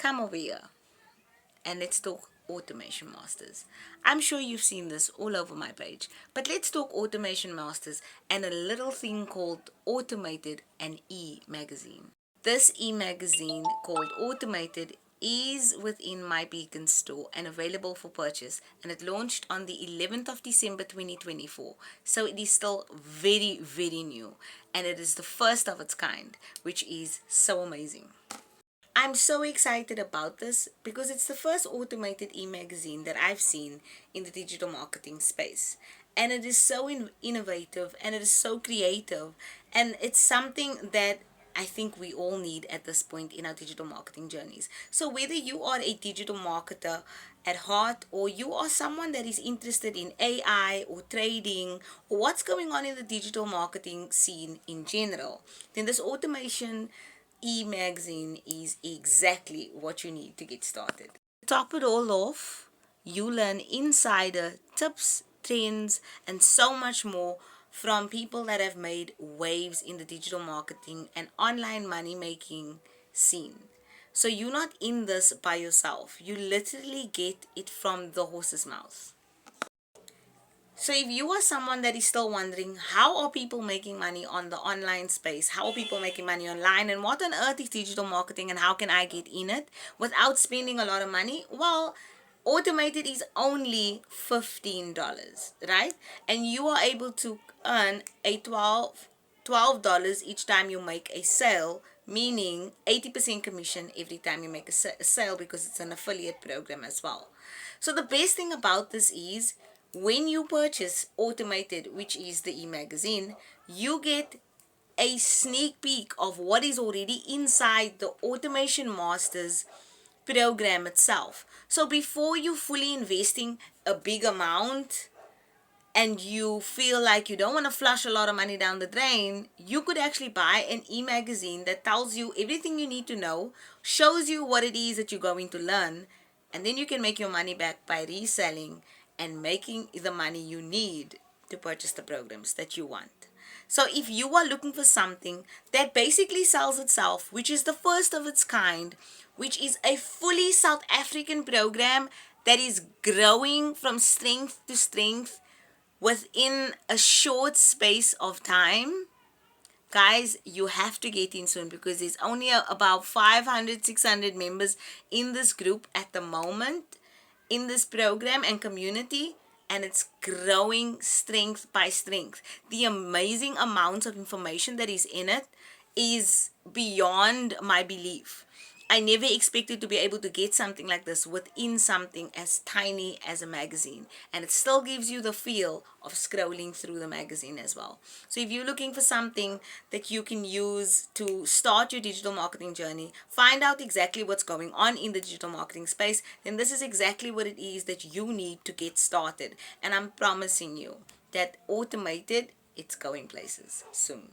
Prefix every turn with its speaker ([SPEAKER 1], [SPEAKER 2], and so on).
[SPEAKER 1] come over here and let's talk automation masters. I'm sure you've seen this all over my page, but let's talk automation masters and a little thing called Automated and e-magazine. This e-magazine called Automated is within my Beacon store and available for purchase, and it launched on the 11th of December 2024, so it is still very new, and it is the first of its kind, which is so amazing. I'm so excited about this because it's the first automated e-magazine that I've seen in the digital marketing space. And it is so innovative, and it is so creative, and it's something that I think we all need at this point in our digital marketing journeys. So whether you are a digital marketer at heart, or you are someone that is interested in AI or trading or what's going on in the digital marketing scene in general, then this automation e-magazine is exactly what you need to get started. To top it all off, you learn insider tips, trends, and so much more from people that have made waves in the digital marketing and online money making scene. So you're not in this by yourself. You literally get it from the horse's mouth. So if you are someone that is still wondering how are people making money on the online space, how are people making money online, and what on earth is digital marketing and how can I get in it without spending a lot of money, well, automated is only $15, right? And you are able to earn a $12 each time you make a sale, meaning 80% commission every time you make a sale, because it's an affiliate program as well. So the best thing about this is when you purchase automated, which is the e-magazine, you get a sneak peek of what is already inside the automation masters program itself. So before you fully investing a big amount and you feel like you don't want to flush a lot of money down the drain, you could actually buy an e-magazine that tells you everything you need to know, shows you what it is that you're going to learn, and then you can make your money back by reselling and making the money you need to purchase the programs that you want. So if you are looking for something that basically sells itself, which is the first of its kind, which is a fully South African program that is growing from strength to strength within a short space of time, guys, you have to get in soon, because there's only about 500-600 members in this group at the moment, in this program and community, and it's growing strength by strength. The amazing amounts of information that is in it is beyond my belief. I never expected to be able to get something like this within something as tiny as a magazine, and it still gives you the feel of scrolling through the magazine as well. So if you're looking for something that you can use to start your digital marketing journey, find out exactly what's going on in the digital marketing space, then this is exactly what it is that you need to get started. And I'm promising you that automated, it's going places soon.